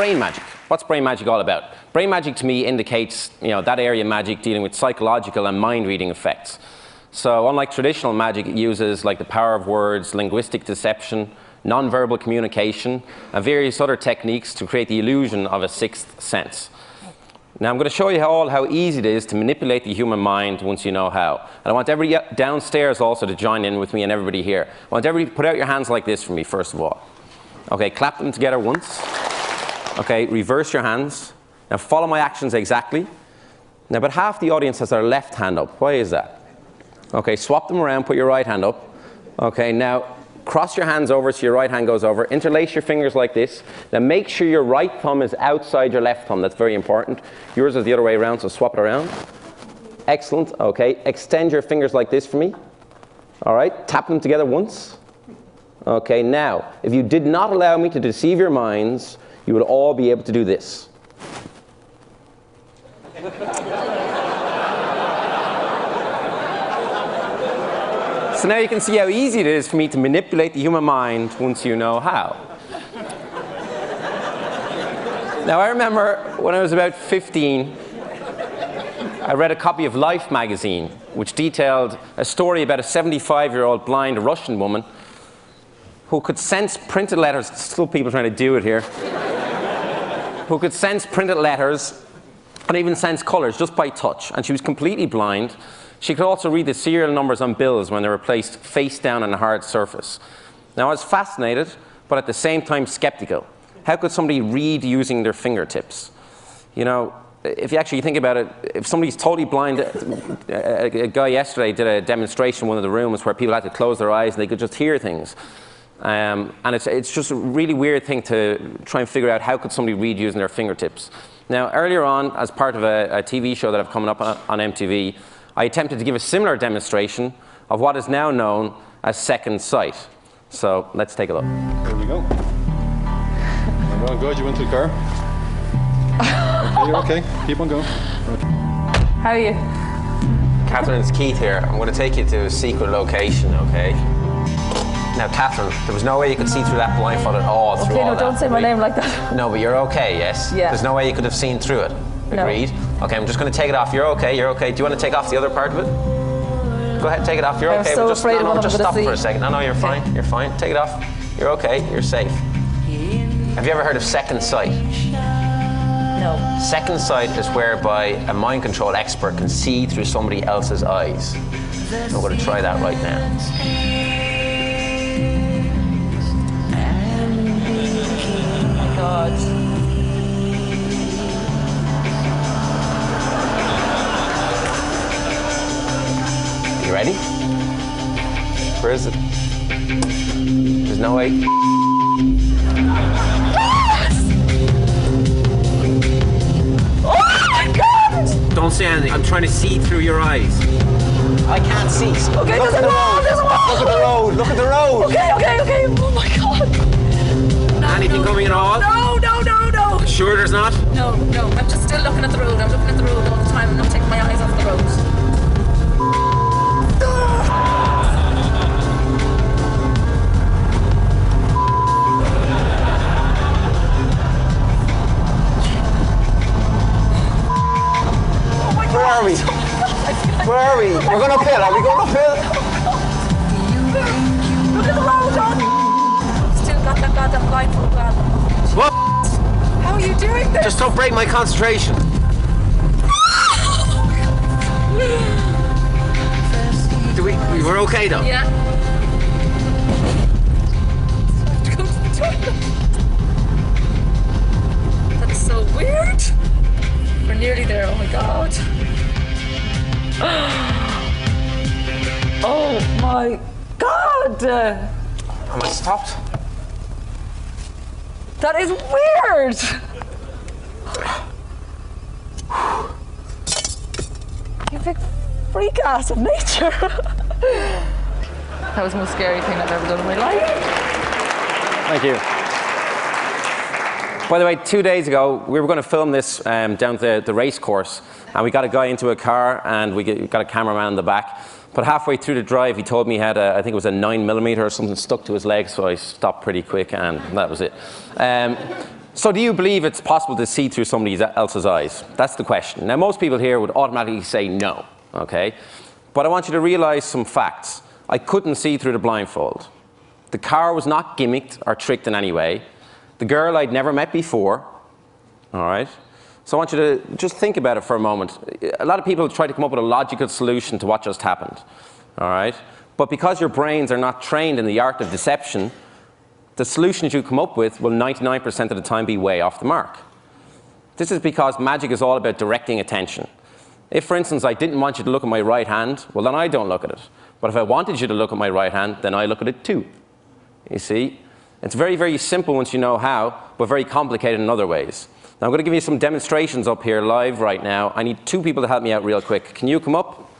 brain magic. What's brain magic all about? Brain magic to me indicates, that area of magic dealing with psychological and mind-reading effects. So unlike traditional magic, it uses like the power of words, linguistic deception, non-verbal communication, and various other techniques to create the illusion of a sixth sense. Now I'm going to show you how easy it is to manipulate the human mind once you know how. And I want everybody downstairs also to join in with me and everybody here. I want everybody to put out your hands like this for me first of all. Okay, clap them together once. Okay, reverse your hands. Now follow my actions exactly. Now about half the audience has their left hand up. Why is that? Okay, swap them around, put your right hand up. Okay, now cross your hands over so your right hand goes over. Interlace your fingers like this. Now make sure your right thumb is outside your left thumb. That's very important. Yours is the other way around, so swap it around. Excellent. Okay, extend your fingers like this for me. All right, tap them together once. Okay, now, if you did not allow me to deceive your minds, you would all be able to do this. So now you can see how easy it is for me to manipulate the human mind once you know how. Now I remember when I was about 15, I read a copy of Life magazine, which detailed a story about a 75-year-old blind Russian woman who could sense printed letters. Still people trying to do it here. Who could sense printed letters and even sense colors just by touch. And she was completely blind. She could also read the serial numbers on bills when they were placed face down on a hard surface. Now, I was fascinated, but at the same time skeptical. How could somebody read using their fingertips? If you actually think about it, if somebody's totally blind, a guy yesterday did a demonstration in one of the rooms where people had to close their eyes and they could just hear things. And it's just a really weird thing to try and figure out how could somebody read using their fingertips. Now, earlier on, as part of a TV show that I've coming up on MTV, I attempted to give a similar demonstration of what is now known as second sight. So let's take a look. Here we go. Well, good. You went to the car. Okay, you're okay. Keep on going. Okay. How are you? Catherine, it's Keith here. I'm going to take you to a secret location, okay? Now, Catherine, there was no way you could see through that blindfold at all. Okay, no, don't say my name like that. No, but you're okay, yes? Yeah. There's no way you could have seen through it. Agreed? No. Okay, I'm just going to take it off. You're okay, you're okay. Do you want to take off the other part of it? Go ahead, take it off. You're okay. I'm so afraid of what I'm just stop see. for a second. No, you're fine. You're fine. Take it off. You're okay. You're safe. Have you ever heard of second sight? No. Second sight is whereby a mind control expert can see through somebody else's eyes. I'm going to try that right now. Oh my God. You ready? Where is it? There's no way. Oh my God! Don't say anything. I'm trying to see through your eyes. I can't see. Okay, there's a wall. There's a wall. Look at the road. Look at the road. Okay. Oh my God. Anything coming at all? No. Sure there's not? No. I'm just still looking at the road. I'm looking at the road all the time. I'm not taking my eyes off the road. Where are we? Where are we? We're going uphill. Are we going uphill? Look at the road, John. Still got that goddamn blindfold on. What? How are you doing this? Just don't break my concentration. We're okay though? Yeah. To go to the toilet. That is so weird. We're nearly there. Oh my God. Oh my God. Am I stopped? That is weird. You big freak ass of nature. That was the most scary thing I've ever done in my life. Thank you. By the way, 2 days ago, we were going to film this down the race course, and we got a guy into a car, and we got a cameraman in the back. But halfway through the drive, he told me he had I think it was a 9mm or something stuck to his leg, so I stopped pretty quick, and that was it. So do you believe it's possible to see through somebody else's eyes? That's the question. Now, most people here would automatically say no, okay? But I want you to realize some facts. I couldn't see through the blindfold. The car was not gimmicked or tricked in any way. The girl I'd never met before, all right? So I want you to just think about it for a moment. A lot of people try to come up with a logical solution to what just happened, all right? But because your brains are not trained in the art of deception, the solutions you come up with will 99% of the time be way off the mark. This is because magic is all about directing attention. If, for instance, I didn't want you to look at my right hand, well, then I don't look at it. But if I wanted you to look at my right hand, then I look at it too. You see? It's very, very simple once you know how, but very complicated in other ways. Now, I'm going to give you some demonstrations up here live right now. I need 2 people to help me out real quick. Can you come up?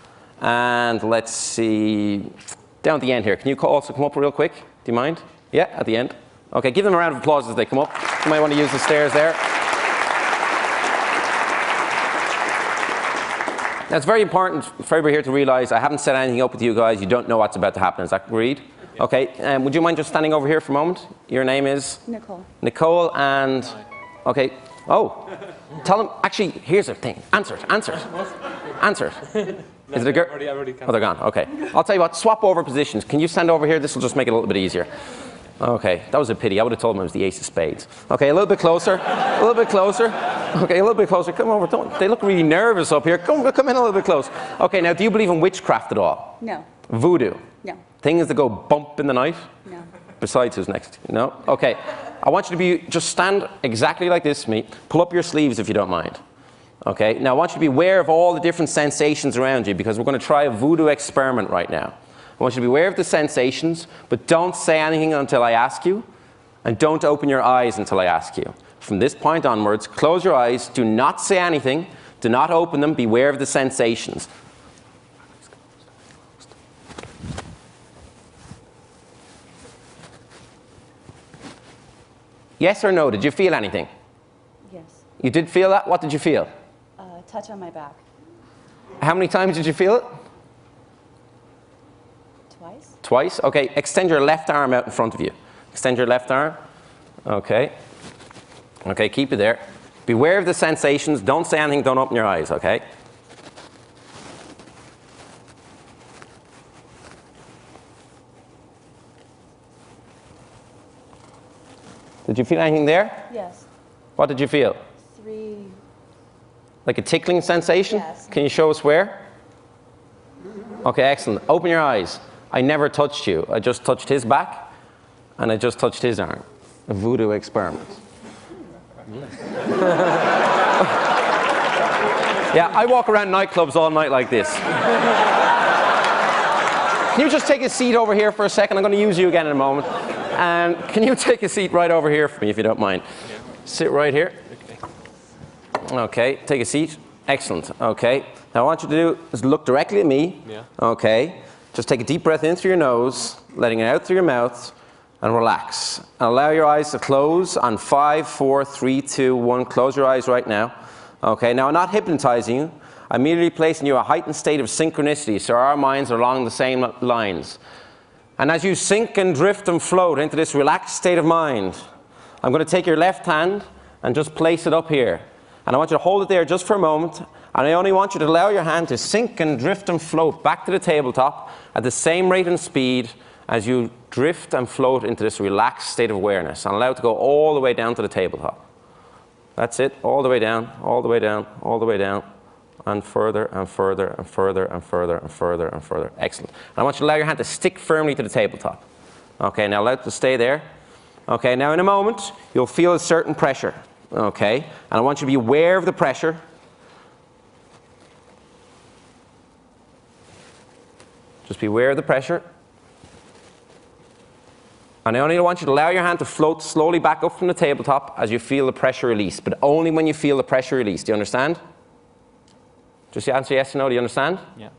And let's see, down at the end here. Can you also come up real quick? Do you mind? Yeah, at the end. Okay, give them a round of applause as they come up. You might want to use the stairs there. Now, it's very important for everybody here to realize I haven't set anything up with you guys. You don't know what's about to happen. Is that agreed? Yeah. Okay, would you mind just standing over here for a moment? Your name is? Nicole. Nicole, and, okay. Oh, tell them, actually, here's the thing. Answer it. Answer it. Is it a girl? Oh, they're gone. Okay. I'll tell you what, swap over positions. Can you stand over here? This will just make it a little bit easier. Okay, that was a pity. I would have told them it was the ace of spades. Okay, a little bit closer. A little bit closer. Okay, a little bit closer. Come over. Don't, they look really nervous up here. Come in a little bit close. Okay, now, do you believe in witchcraft at all? No. Voodoo? No. Things that go bump in the night? No. Besides, who's next? No? Okay. I want you to just stand exactly like this to me. Pull up your sleeves if you don't mind. Okay, now I want you to be aware of all the different sensations around you because we're going to try a voodoo experiment right now. I want you to be aware of the sensations, but don't say anything until I ask you, and don't open your eyes until I ask you. From this point onwards, close your eyes, do not say anything, do not open them, beware of the sensations. Yes or no, did you feel anything? Yes. You did feel that? What did you feel? Touch on my back. How many times did you feel it? Twice. Twice? Okay, extend your left arm out in front of you. Extend your left arm. Okay. Okay, keep it there. Beware of the sensations. Don't say anything. Don't open your eyes, okay? Did you feel anything there? Yes. What did you feel? 3. Like a tickling sensation? Yes. Can you show us where? Okay, excellent. Open your eyes. I never touched you. I just touched his back, and I just touched his arm. A voodoo experiment. Yeah, I walk around nightclubs all night like this. Can you just take a seat over here for a second? I'm going to use you again in a moment. And can you take a seat right over here for me, if you don't mind? Yeah. Sit right here. Okay, take a seat. Excellent. Okay. Now, what I want you to do is look directly at me. Yeah. Okay. Just take a deep breath in through your nose, letting it out through your mouth, and relax. And allow your eyes to close on 5, 4, 3, 2, 1. Close your eyes right now. Okay. Now, I'm not hypnotizing you. I'm immediately placing you in a heightened state of synchronicity, so our minds are along the same lines. And as you sink and drift and float into this relaxed state of mind, I'm going to take your left hand and just place it up here. And I want you to hold it there just for a moment. And I only want you to allow your hand to sink and drift and float back to the tabletop at the same rate and speed as you drift and float into this relaxed state of awareness. And allow it to go all the way down to the tabletop. That's it. All the way down, all the way down, all the way down. And further and further and further and further and further and further. Excellent. And I want you to allow your hand to stick firmly to the tabletop. Okay, now allow it to stay there. Okay, now in a moment, you'll feel a certain pressure. Okay, and I want you to be aware of the pressure. Just be aware of the pressure. And I only want you to allow your hand to float slowly back up from the tabletop as you feel the pressure release, but only when you feel the pressure release. Do you understand? Just answer yes or no. Do you understand? Yeah.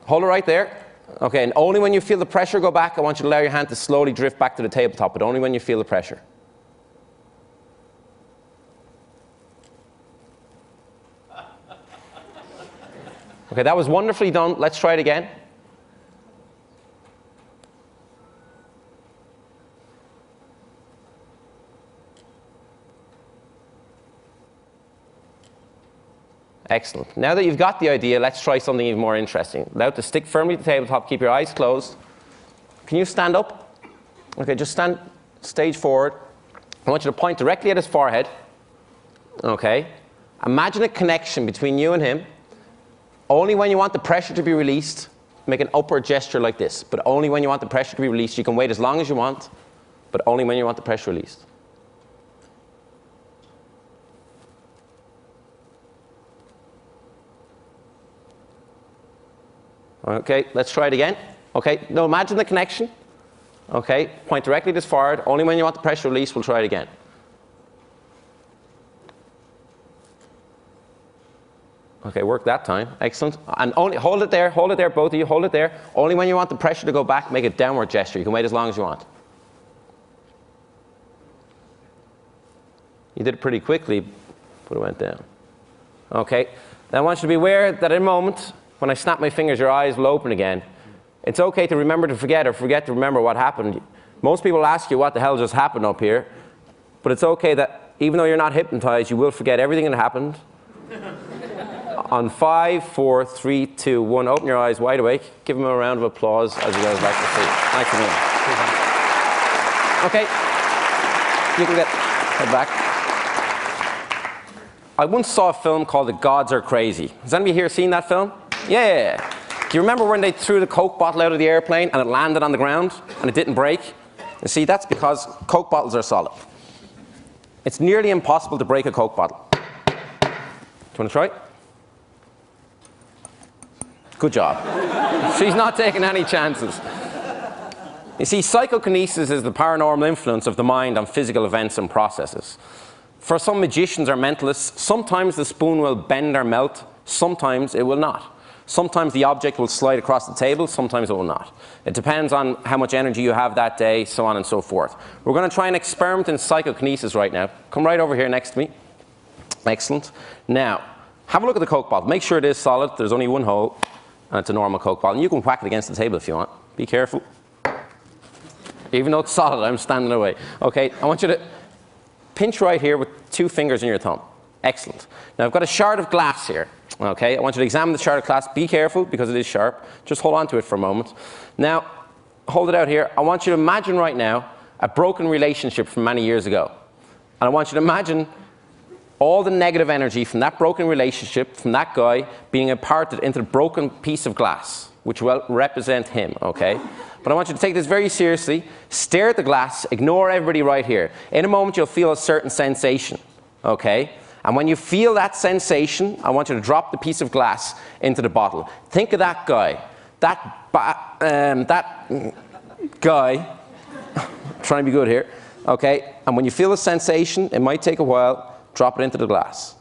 Hold it right there. Okay, and only when you feel the pressure go back, I want you to allow your hand to slowly drift back to the tabletop, but only when you feel the pressure. Okay, that was wonderfully done. Let's try it again. Excellent. Now that you've got the idea, let's try something even more interesting. Allow to stick firmly to the tabletop, keep your eyes closed. Can you stand up? Okay, just stand stage forward. I want you to point directly at his forehead. Okay. Imagine a connection between you and him. Only when you want the pressure to be released, make an upward gesture like this. But only when you want the pressure to be released. You can wait as long as you want, but only when you want the pressure released. Okay, let's try it again. Okay, now imagine the connection. Okay, point directly to his forehead. Only when you want the pressure released, we'll try it again. Okay, work that time. Excellent. And only hold it there, both of you, hold it there. Only when you want the pressure to go back, make a downward gesture. You can wait as long as you want. You did it pretty quickly, but it went down. Okay, now I want you to be aware that in a moment, when I snap my fingers, your eyes will open again. It's okay to remember to forget or forget to remember what happened. Most people ask you what the hell just happened up here, but it's okay that even though you're not hypnotized, you will forget everything that happened. On 5, 4, 3, 2, 1, open your eyes wide awake. Give them a round of applause as you guys back to sleep. Thanks again. Okay, you can head back. I once saw a film called The Gods Are Crazy. Has anybody here seen that film? Yeah. Do you remember when they threw the Coke bottle out of the airplane and it landed on the ground and it didn't break? You see, that's because Coke bottles are solid. It's nearly impossible to break a Coke bottle. Do you want to try it? Good job. She's not taking any chances. You see, psychokinesis is the paranormal influence of the mind on physical events and processes. For some magicians or mentalists, sometimes the spoon will bend or melt, sometimes it will not. Sometimes the object will slide across the table, sometimes it will not. It depends on how much energy you have that day, so on and so forth. We're going to try an experiment in psychokinesis right now. Come right over here next to me. Excellent. Now, have a look at the Coke bottle. Make sure it is solid. There's only one hole, and it's a normal Coke bottle. And you can whack it against the table if you want. Be careful. Even though it's solid, I'm standing away. Okay, I want you to pinch right here with 2 fingers in your thumb. Excellent. Now, I've got a shard of glass here. Okay, I want you to examine the shard of glass. Be careful, because it is sharp. Just hold on to it for a moment. Now, hold it out here. I want you to imagine right now a broken relationship from many years ago. And I want you to imagine all the negative energy from that broken relationship, from that guy, being imparted into the broken piece of glass, which will represent him, okay? But I want you to take this very seriously. Stare at the glass. Ignore everybody right here. In a moment, you'll feel a certain sensation, okay? And when you feel that sensation, I want you to drop the piece of glass into the bottle. Think of that guy. That guy. Trying to be good here. Okay? And when you feel the sensation, it might take a while, drop it into the glass.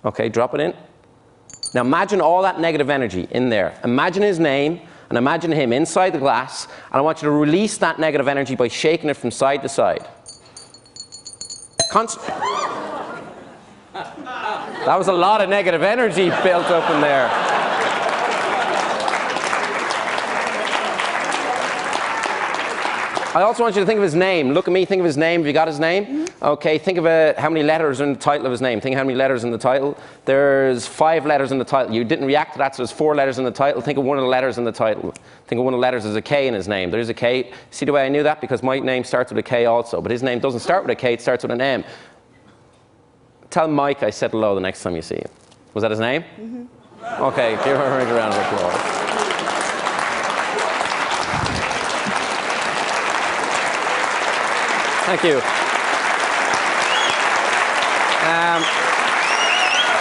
Okay, drop it in. Now imagine all that negative energy in there. Imagine his name and imagine him inside the glass, and I want you to release that negative energy by shaking it from side to side. That was a lot of negative energy built up in there. I also want you to think of his name. Look at me, think of his name. Have you got his name? Mm-hmm. Okay, think of how many letters are in the title of his name. Think of how many letters in the title. There's 5 letters in the title. You didn't react to that, so there's 4 letters in the title. Think of one of the letters in the title. Think of one of the letters as a K in his name. There's a K. See the way I knew that? Because my name starts with a K also, but his name doesn't start with a K, it starts with an M. Tell Mike I said hello the next time you see him. Was that his name? Mm-hmm. Okay, give her a round of applause. Thank you.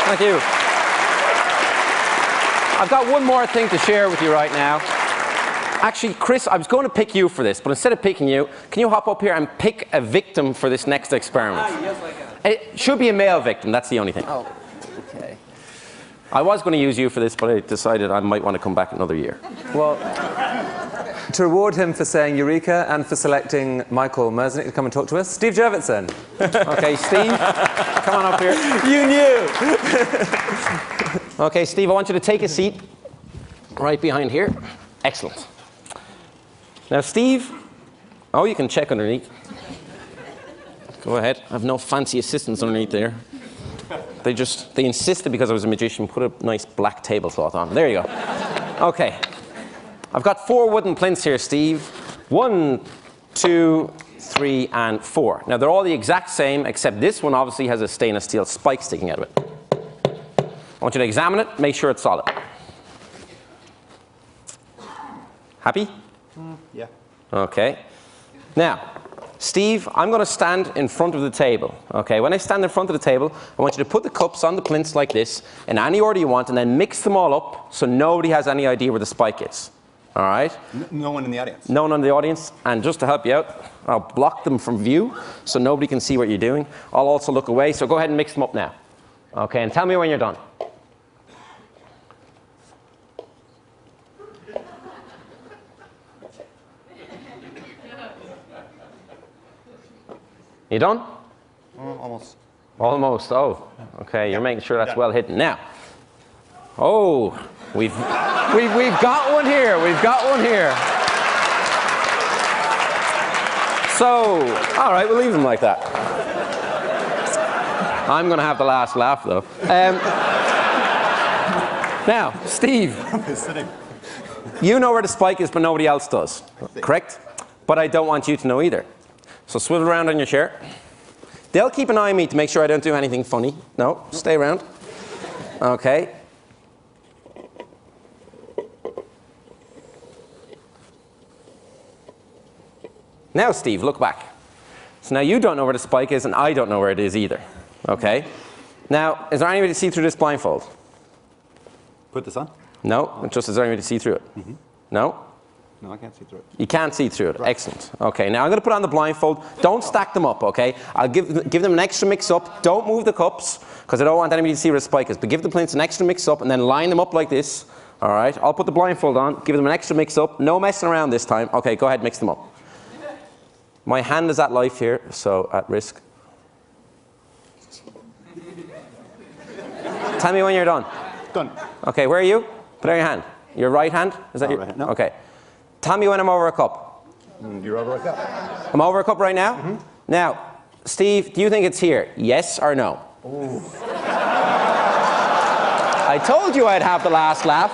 Thank you. I've got one more thing to share with you right now. Actually, Chris, I was going to pick you for this, but instead of picking you, can you hop up here and pick a victim for this next experiment? Yes, I can. It should be a male victim, that's the only thing. Oh, okay. I was going to use you for this, but I decided I might want to come back another year. Well, to reward him for saying Eureka and for selecting Michael Merzenich to come and talk to us, Steve Jurvetson. Okay, Steve, come on up here. You knew! Okay, Steve, I want you to take a seat. right behind here. Excellent. Now, Steve, oh, you can check underneath. Go ahead. I have no fancy assistants underneath there. They insisted because I was a magician, put a nice black tablecloth on. There you go. Okay. I've got 4 wooden plinths here, Steve. 1, 2, 3, and 4. Now, they're all the exact same, except this one obviously has a stainless steel spike sticking out of it. I want you to examine it, make sure it's solid. Happy? Yeah. Okay. Now, Steve, I'm going to stand in front of the table. Okay, when I stand in front of the table, I want you to put the cups on the plinths like this, in any order you want, and then mix them all up so nobody has any idea where the spike is. All right? No one in the audience. No one in the audience. And just to help you out, I'll block them from view so nobody can see what you're doing. I'll also look away, so go ahead and mix them up now. Okay, and tell me when you're done. You done? Almost. Almost. Oh, okay. You're making sure that's well hidden. Now, oh, we've got one here. We've got one here. So, all right, we'll leave them like that. I'm going to have the last laugh, though. Now, Steve, you know where the spike is, but nobody else does. Correct? But I don't want you to know either. So swivel around on your chair. They'll keep an eye on me to make sure I don't do anything funny. No, stay around. Okay. Now, Steve, look back. So now you don't know where the spike is, and I don't know where it is either. Okay? Now, is there any way to see through this blindfold? Put this on? No? Just is there any way to see through it? Mm-hmm. No? No, I can't see through it. You can't see through it. Right. Excellent. Okay, now I'm going to put on the blindfold. Don't stack them up, okay? I'll give them an extra mix-up. Don't move the cups, because I don't want anybody to see where the spike is. But give the plinths an extra mix-up, and then line them up like this. All right? I'll put the blindfold on, give them an extra mix-up. No messing around this time. Okay, go ahead, mix them up. My hand is at life here, so at risk. Tell me when you're done. Done. Okay, where are you? Put out your hand. Your right hand? Is that your right hand? No. Okay. Tell me when I'm over a cup. You're over a cup. I'm over a cup right now? Mm-hmm. Now, Steve, do you think it's here? Yes or no? Ooh. I told you I'd have the last laugh.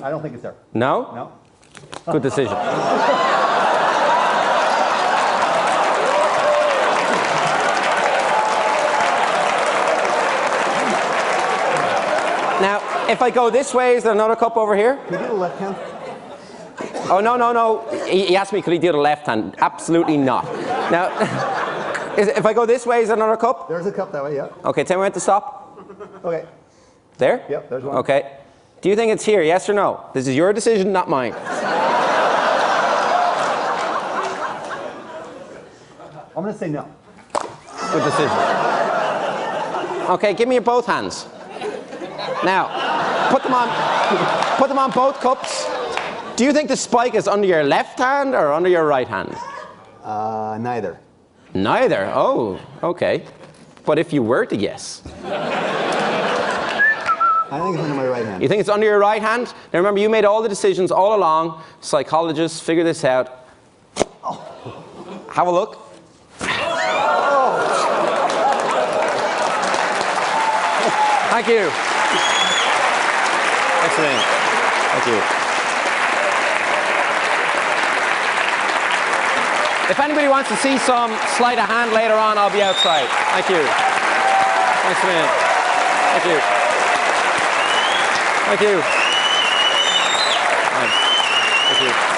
I don't think it's there. No? No. Good decision. Now, if I go this way, is there another cup over here? Can you do the left hand? Oh, no. He asked me, could he do the left hand? Absolutely not. Now, if I go this way, is there another cup? There's a cup that way, yeah. Okay, tell me when to stop. Okay. There? Yep, there's one. Okay. Do you think it's here, yes or no? This is your decision, not mine. I'm going to say no. Good decision. Okay, give me both hands. Now, put them on both cups. Do you think the spike is under your left hand or under your right hand? Neither. Neither? Oh, okay. But if you were to guess. I think it's under my right hand. You think it's under your right hand? Now remember, you made all the decisions all along. Psychologists, figure this out. Oh. Have a look. Oh. Thank you. Excellent. Thank you. If anybody wants to see some sleight of hand later on, I'll be outside. Thank you. Thanks a minute. Thank you. Thank you. Thank you.